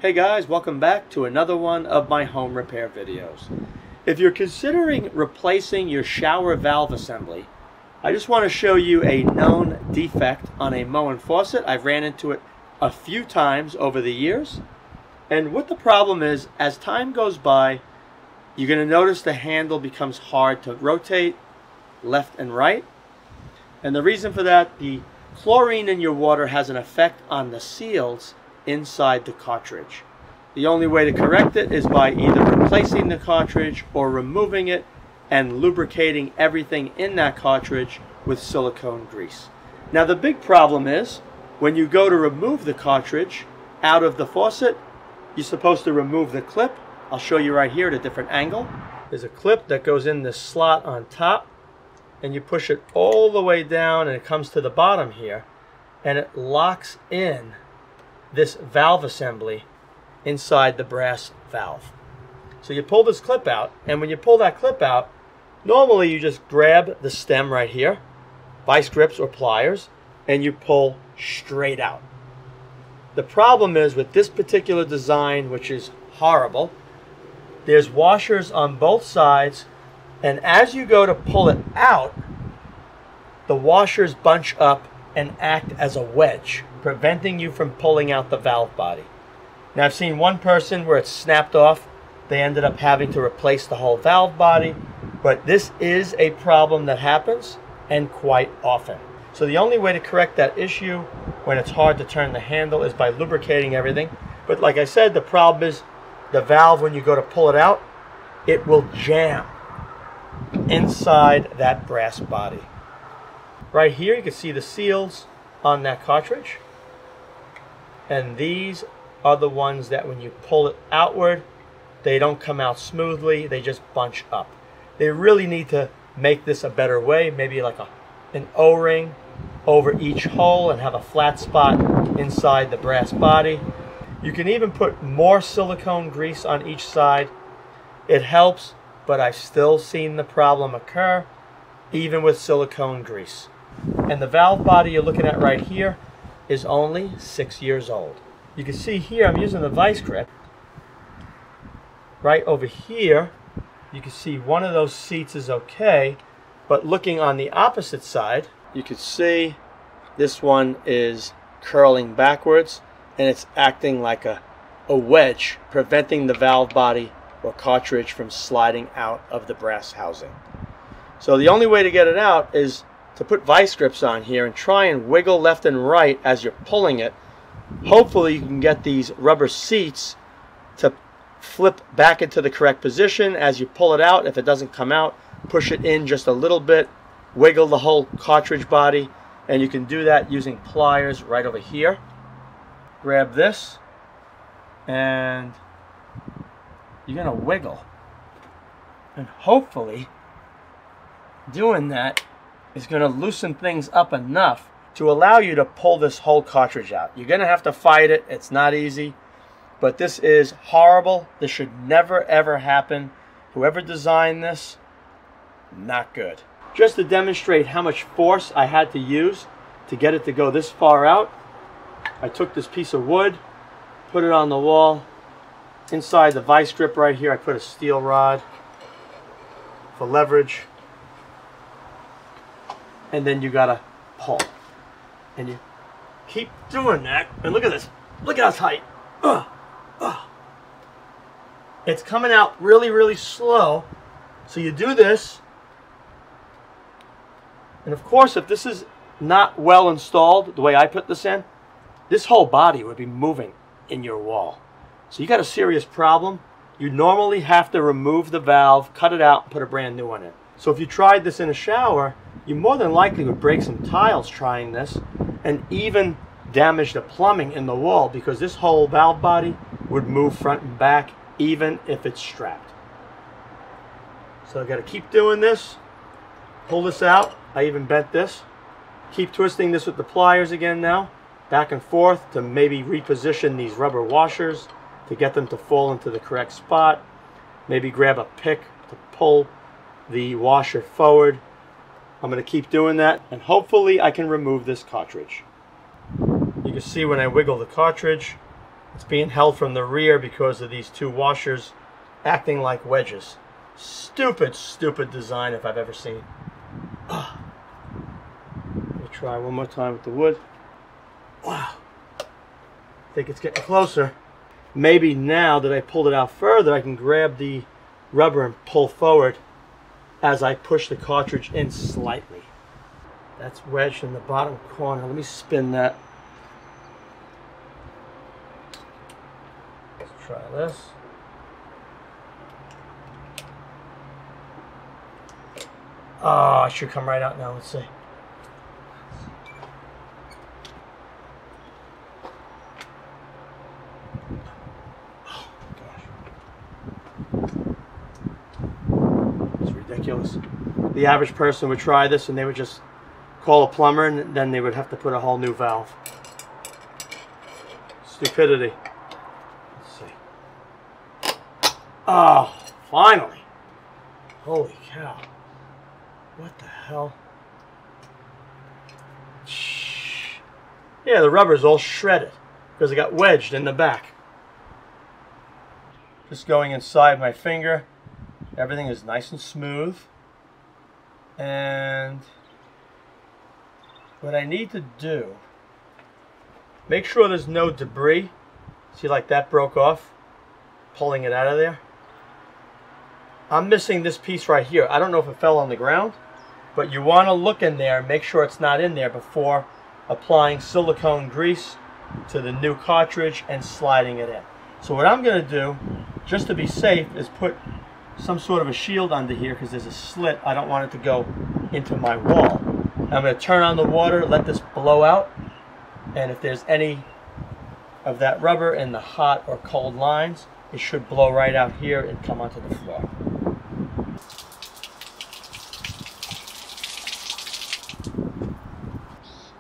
Hey guys, welcome back to another one of my home repair videos. If you're considering replacing your shower valve assembly, I just want to show you a known defect on a Moen faucet. I've ran into it a few times over the years. And what the problem is, as time goes by, you're going to notice the handle becomes hard to rotate left and right. And the reason for that, the chlorine in your water has an effect on the seals inside the cartridge. The only way to correct it is by either replacing the cartridge or removing it and lubricating everything in that cartridge with silicone grease. Now the big problem is when you go to remove the cartridge out of the faucet, you're supposed to remove the clip. I'll show you right here at a different angle. There's a clip that goes in this slot on top, and you push it all the way down and it comes to the bottom here, and it locks in this valve assembly inside the brass valve. So you pull this clip out, and when you pull that clip out, normally you just grab the stem right here, vice grips or pliers, and you pull straight out. The problem is with this particular design, which is horrible, there's washers on both sides, and as you go to pull it out, the washers bunch up and act as a wedge, preventing you from pulling out the valve body. Now I've seen one person where it snapped off. They ended up having to replace the whole valve body, but this is a problem that happens, and quite often. So the only way to correct that issue when it's hard to turn the handle is by lubricating everything. But like I said, the problem is the valve, when you go to pull it out, it will jam inside that brass body. Right here you can see the seals on that cartridge, and these are the ones that when you pull it outward, they don't come out smoothly, they just bunch up. They really need to make this a better way, maybe like an O-ring over each hole and have a flat spot inside the brass body. You can even put more silicone grease on each side. It helps, but I've still seen the problem occur even with silicone grease. And the valve body you're looking at right here is only 6 years old. You can see here I'm using the vice grip. Right over here you can see one of those seats is okay, but looking on the opposite side you can see this one is curling backwards, and it's acting like a wedge, preventing the valve body or cartridge from sliding out of the brass housing. So the only way to get it out is to put vice grips on here and try and wiggle left and right as you're pulling it. Hopefully you can get these rubber seats to flip back into the correct position as you pull it out. If it doesn't come out, push it in just a little bit, wiggle the whole cartridge body, and you can do that using pliers right over here. Grab this, and you're going to wiggle. And hopefully doing that is going to loosen things up enough to allow you to pull this whole cartridge out. You're going to have to fight it. It's not easy, but this is horrible. This should never ever happen. Whoever designed this, not good. Just to demonstrate how much force I had to use to get it to go this far out, I took this piece of wood, put it on the wall. Inside the vice grip right here I put a steel rod for leverage, and then you gotta pull, and you keep doing that, and look at this, look at how tight. It's coming out really slow, so you do this, and of course if this is not well installed the way I put this in, this whole body would be moving in your wall. So you got a serious problem. You normally have to remove the valve, cut it out, and put a brand new one in. So if you tried this in a shower, you more than likely would break some tiles trying this, and even damage the plumbing in the wall, because this whole valve body would move front and back even if it's strapped. So I've got to keep doing this, pull this out. I even bent this. Keep twisting this with the pliers again now, back and forth, to maybe reposition these rubber washers to get them to fall into the correct spot. Maybe grab a pick to pull the washer forward. I'm going to keep doing that, and hopefully I can remove this cartridge. You can see when I wiggle the cartridge, It's being held from the rear because of these two washers acting like wedges. Stupid, stupid design if I've ever seen. Let me try one more time with the wood. Wow. I think it's getting closer. Maybe now that I pulled it out further, I can grab the rubber and pull forward as I push the cartridge in slightly. That's wedged in the bottom corner. Let me spin that. Let's try this. Oh, it should come right out now. Let's see. Oh, gosh. It's ridiculous. The average person would try this and they would just call a plumber and then they would have to put a whole new valve. Stupidity. Let's see. Oh, finally. Holy cow. What the hell? Yeah, the rubber's all shredded because it got wedged in the back. Just going inside my finger. Everything is nice and smooth. And what I need to do, make sure there's no debris. See, like that broke off, pulling it out of there. I'm missing this piece right here. I don't know if it fell on the ground, but you want to look in there and make sure it's not in there before applying silicone grease to the new cartridge and sliding it in. So what I'm going to do, just to be safe, is put some sort of a shield under here because there's a slit. I don't want it to go into my wall. I'm going to turn on the water, let this blow out, and if there's any of that rubber in the hot or cold lines, it should blow right out here and come onto the floor.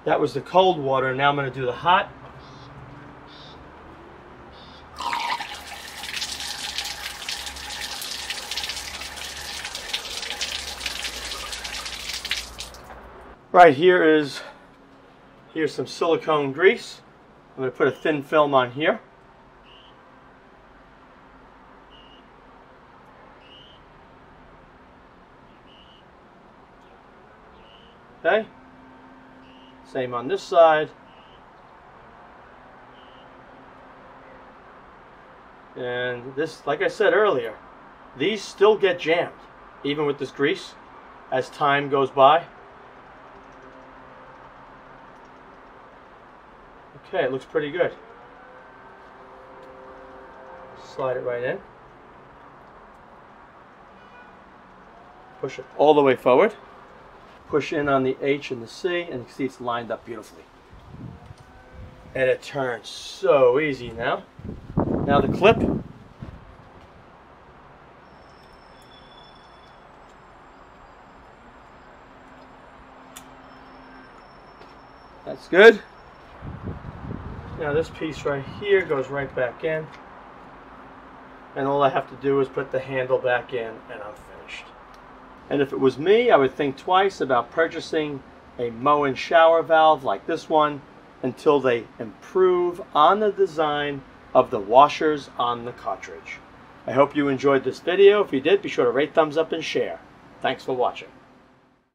That was the cold water. Now I'm going to do the hot. Right here's some silicone grease. I'm going to put a thin film on here. Okay. Same on this side. And this, like I said earlier, these still get jammed, even with this grease, as time goes by. Okay, it looks pretty good. Slide it right in. Push it all the way forward. Push in on the H and the C, and you see it's lined up beautifully. And it turns so easy now. Now the clip. That's good. Now this piece right here goes right back in. And all I have to do is put the handle back in and I'm finished. And if it was me, I would think twice about purchasing a Moen shower valve like this one until they improve on the design of the washers on the cartridge. I hope you enjoyed this video. If you did, be sure to rate, thumbs up, and share. Thanks for watching.